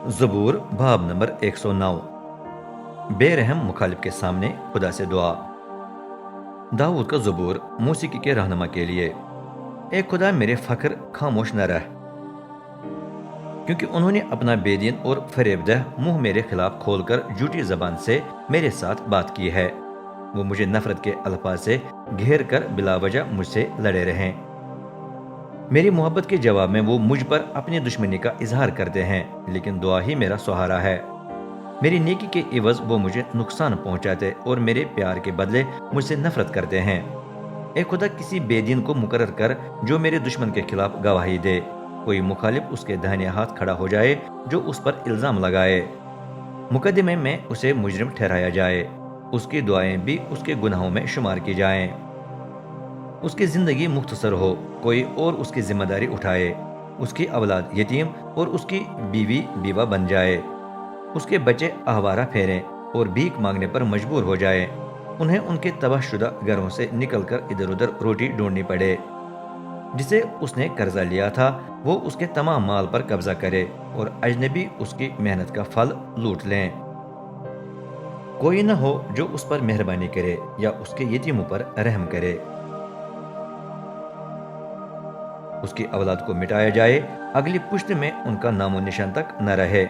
ज़बूर बाब नंबर 109। बेरहम मुखालिफ के सामने खुदा से दुआ। दाऊद का ज़बूर मौसीकी के रहनुमा के लिए। ए खुदा, मेरे फ़ख्र खामोश न रह, क्योंकि उन्होंने अपना बेदीन और फरेबदह मुंह मेरे खिलाफ खोलकर झूठी जबान से मेरे साथ बात की है। वो मुझे नफरत के अल्फाज से घेर कर बिलावजह मुझसे लड़े रहें। मेरी मोहब्बत के जवाब में वो मुझ पर अपनी दुश्मनी का इजहार करते हैं, लेकिन दुआ ही मेरा सहारा है। मेरी नेकी के इवज वो मुझे नुकसान पहुंचाते और मेरे प्यार के बदले मुझसे नफरत करते हैं। ए खुदा, किसी बेदीन को मुकर्रर कर जो मेरे दुश्मन के खिलाफ गवाही दे। कोई मुखालिफ उसके दाहिने हाथ खड़ा हो जाए जो उस पर इल्जाम लगाए। मुकदमे में उसे मुजरिम ठहराया जाए, उसकी दुआएं भी उसके गुनाहों में शुमार की जाएं। उसकी जिंदगी मुख्तसर हो, कोई और उसकी जिम्मेदारी उठाए। उसकी औलाद यतीम और उसकी बीवी बीवा बन जाए। उसके बच्चे आवारा फेरें और भीख मांगने पर मजबूर हो जाए। उन्हें उनके तबाहशुदा घरों से निकलकर इधर उधर रोटी ढूंढनी पड़े। जिसे उसने कर्जा लिया था वो उसके तमाम माल पर कब्जा करे और अजनबी उसकी मेहनत का फल लूट लें। कोई न हो जो उस पर मेहरबानी करे या उसके यतीमों पर रहम करे। उसकी औलाद को मिटाया जाए, अगली पुश्त में उनका नामो निशान तक न रहे।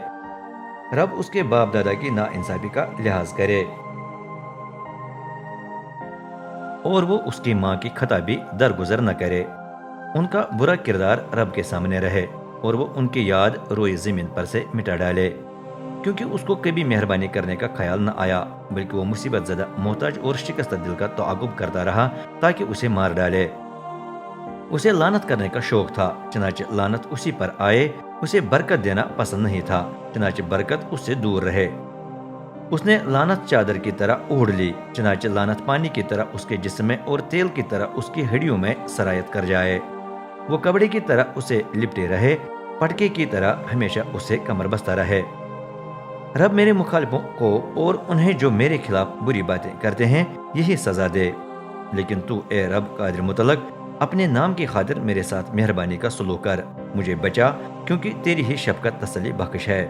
रब उसके बाप दादा की नाइंसाफी का लिहाज करे और वो उसकी माँ की खता भी दरगुजर न करे। उनका बुरा किरदार रब के सामने रहे और वो उनकी याद रोई जमीन पर से मिटा डाले, क्योंकि उसको कभी मेहरबानी करने का ख्याल न आया, बल्कि वो मुसीबत ज़दा, मोहताज और शिकस्त दिल का तआक़ुब करता रहा ताकि उसे मार डाले। उसे लानत करने का शौक था, चनाचे लानत उसी पर आए। उसे बरकत देना पसंद नहीं था, चनाचे बरकत उससे दूर रहे। उसने लानत चादर की तरह ओढ़ ली, चनाचे लानत पानी की तरह उसके जिस्म में और तेल की तरह उसकी हड्डियों में सरायत कर जाए। वो कपड़े की तरह उसे लिपटे रहे, पटके की तरह हमेशा उसे कमर बस्ता रहे। रब मेरे मुखालिफों को और उन्हें जो मेरे खिलाफ बुरी बातें करते हैं यही सजा दे। लेकिन तू ए रब कादिर मुतलक, अपने नाम की खातिर मेरे साथ मेहरबानी का सलूक कर, मुझे बचा, क्योंकि तेरी ही शफकत तसल्ली बख्श है।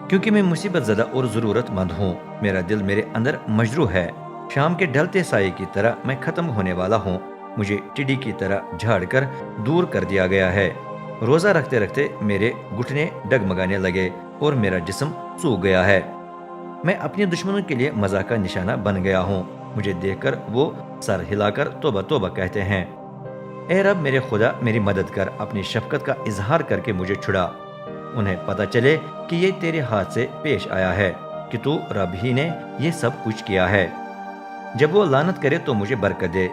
क्योंकि मैं मुसीबत ज़दा और ज़रूरतमंद हूँ, मेरा दिल मेरे अंदर मजरूह है। शाम के ढलते साये की तरह मैं ख़त्म होने वाला हूँ। मुझे टिड्डी की तरह झाड़ कर दूर कर दिया गया है। रोज़ा रखते रखते मेरे घुटने डगमगाने लगे और मेरा जिस्म सूख गया है। मैं अपने दुश्मनों के लिए मजाक का निशाना बन गया हूँ। मुझे देखकर वो सर हिलाकर तौबा तौबा कहते हैं। ए रब मेरे खुदा, मेरी मदद कर, अपनी शफकत का इजहार करके मुझे छुड़ा। उन्हें पता चले कि ये तेरे हाथ से पेश आया है, कि तू रब ही ने ये सब कुछ किया है। जब वो लानत करे तो मुझे बरकत दे,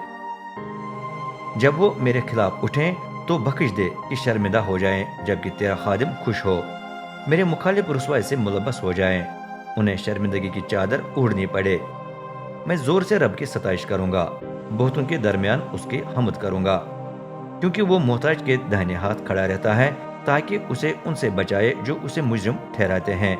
जब वो मेरे खिलाफ उठें तो बख्श दे कि शर्मिंदा हो जाएं, जबकि तेरा खादिम खुश हो। मेरे मुखालिफ रुसवाई से मुलब्बस हो जाएं, उन्हें शर्मिंदगी की चादर ओढ़नी पड़े। मैं जोर से रब की सताइश करूंगा, बहुतों के दरमियान उसकी हम्द करूंगा, क्योंकि वो मोहताज के दाहिने हाथ खड़ा रहता है ताकि उसे उनसे बचाए जो उसे मुजरिम ठहराते हैं।